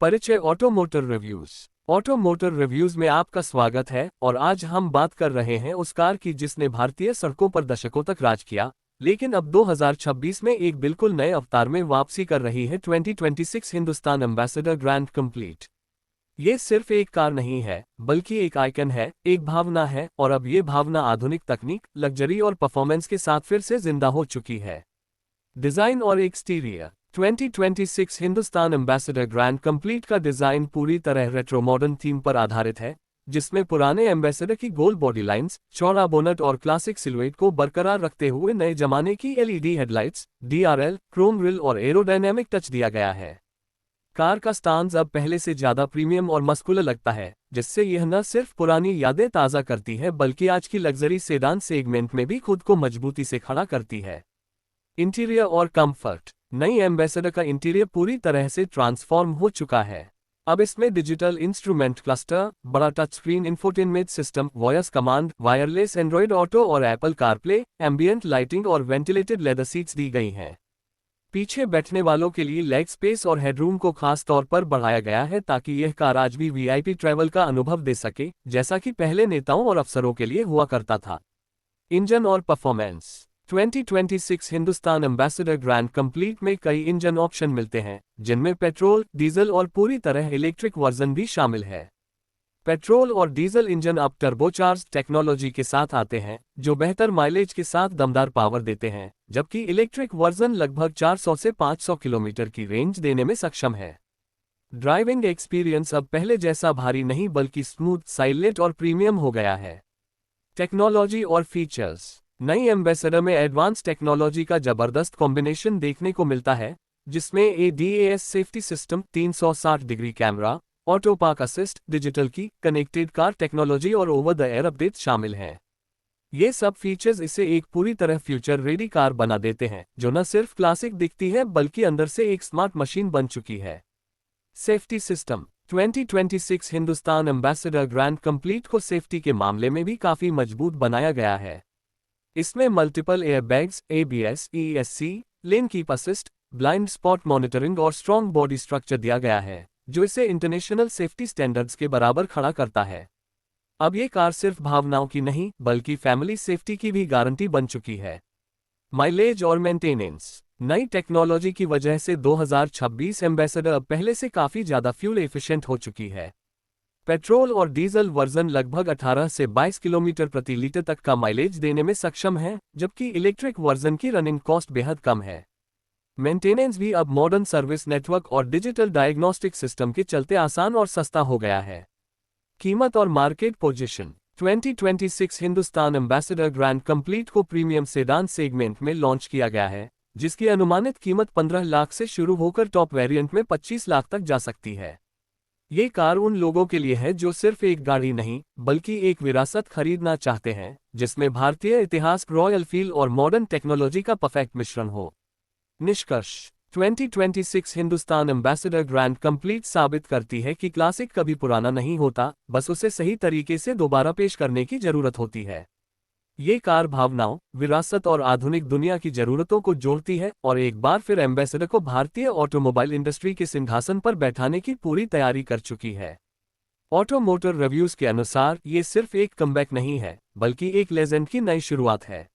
परिचय auto motor reviews. Auto motor reviews में आपका स्वागत है और आज हम बात कर रहे हैं उस कार की जिसने भारतीय सड़कों पर दशकों तक राज किया, लेकिन अब 2026 में एक बिल्कुल नए अवतार में वापसी कर रही है। 2026 हिंदुस्तान एम्बेसडर ग्रैंड कंप्लीट। ये सिर्फ एक कार नहीं है, बल्कि एक आइकन है, एक भावना है, और अब ये भावना आधुनिक तकनीक, लग्जरी और परफॉर्मेंस के साथ फिर से जिंदा हो चुकी है। डिजाइन और exterior. 2026 Hindustan ambassador grand complete का डिजाइन पूरी तरह रेट्रो मॉडर्न थीम पर आधारित है, जिसमें पुराने एम्बेसडर की गोल बॉडी लाइंस, चौड़ा बोनट और क्लासिक सिलुएट को बरकरार रखते हुए नए जमाने की LED headlights, DRL, Chrome grill और एरोडायनेमिक टच दिया गया है। कार का स्टांस अब पहले से ज्यादा प्रीमियम और मस्कुलर लगता है, जिससे यह न सिर्फ पुरानी यादें ताज़ा करती है बल्कि आज की लग्जरी सेडान सेगमेंट में भी खुद को मजबूती से खड़ा करती है। इंटीरियर और कंफर्ट। नई एम्बेसडर का इंटीरियर पूरी तरह से ट्रांसफॉर्म हो चुका है। अब इसमें डिजिटल इंस्ट्रूमेंट क्लस्टर, बड़ा touch screen infotainment system, voice command, wireless Android auto और एप्पल कारप्ले, एम्बियंट लाइटिंग और वेंटिलेटेड लेदर सीट्स दी गई हैं। पीछे बैठने वालों के लिए लेग स्पेस और हेडरूम को खास तौर पर बढ़ाया गया है ताकि यह कार आज भी वीआईपी ट्रैवल का अनुभव दे सके, जैसा कि पहले नेताओं और अफसरों के लिए हुआ करता था। इंजन और performance. 2026 Hindustan ambassador grand complete में कई इंजन ऑप्शन मिलते हैं, जिनमें पेट्रोल, डीजल और पूरी तरह इलेक्ट्रिक वर्जन भी शामिल है। पेट्रोल और डीजल इंजन अब टर्बोचार्ज टेक्नोलॉजी के साथ आते हैं, जो बेहतर माइलेज के साथ दमदार पावर देते हैं, जबकि इलेक्ट्रिक वर्जन लगभग 400 से 500 किलोमीटर की रेंज देने में सक्षम है। ड्राइविंग एक्सपीरियंस अब पहले जैसा भारी नहीं बल्कि स्मूथ, साइलेंट और प्रीमियम हो गया है। टेक्नोलॉजी और फीचर्स। नई एम्बेसडर में एडवांस टेक्नोलॉजी का जबरदस्त कॉम्बिनेशन देखने को मिलता है, जिसमें ADS safety system, 360 degree camera, auto park assist, digital की, कनेक्टेड कार टेक्नोलॉजी और ओवर द एयर अपडेट शामिल हैं। ये सब फीचर्स इसे एक पूरी तरह फ्यूचर रेडी कार बना देते हैं, जो न सिर्फ क्लासिक दिखती है बल्कि अंदर से एक स्मार्ट मशीन बन चुकी है। Safety system. 2026 Hindustan ambassador grand complete को सेफ्टी के मामले में भी काफी मजबूत बनाया गया है। इसमें multiple airbags, ABS, ESC, lane keep assist, blind spot monitoring और स्ट्रॉन्ग बॉडी स्ट्रक्चर दिया गया है, जो इसे इंटरनेशनल सेफ्टी स्टैंडर्ड्स के बराबर खड़ा करता है। अब ये कार सिर्फ भावनाओं की नहीं बल्कि फैमिली सेफ्टी की भी गारंटी बन चुकी है। माइलेज और मेंटेनेंस। नई टेक्नोलॉजी की वजह से 2026 एम्बेसडर अब पहले से काफी ज्यादा फ्यूल एफिशिएंट हो चुकी है। पेट्रोल और डीजल वर्जन लगभग 18 से 22 किलोमीटर प्रति लीटर तक का माइलेज देने में सक्षम है, जबकि इलेक्ट्रिक वर्जन की रनिंग कॉस्ट बेहद कम है। मेंटेनेंस भी अब मॉडर्न सर्विस नेटवर्क और डिजिटल डायग्नोस्टिक सिस्टम के चलते आसान और सस्ता हो गया है। कीमत और market position. 2026 Hindustan ambassador grand complete को प्रीमियम सेडान सेगमेंट में लॉन्च किया गया है, जिसकी अनुमानित कीमत 15 लाख से शुरू होकर टॉप वेरिएंट में 25 लाख तक जा सकती है। ये कार उन लोगों के लिए है जो सिर्फ एक गाड़ी नहीं बल्कि एक विरासत खरीदना चाहते हैं, जिसमें भारतीय इतिहास, रॉयल फील और मॉडर्न टेक्नोलॉजी का परफेक्ट मिश्रण हो। निष्कर्ष। 2026 हिंदुस्तान एम्बेसडर ग्रैंड कंप्लीट साबित करती है कि क्लासिक कभी पुराना नहीं होता, बस उसे सही तरीके से दोबारा पेश करने की जरूरत होती है। ये कार भावनाओं, विरासत और आधुनिक दुनिया की जरूरतों को जोड़ती है और एक बार फिर एम्बेसडर को भारतीय ऑटोमोबाइल इंडस्ट्री के सिंहासन पर बैठाने की पूरी तैयारी कर चुकी है। ऑटो मोटर रिव्यूज के अनुसार ये सिर्फ एक कमबैक नहीं है, बल्कि एक लेजेंड की नई शुरुआत है।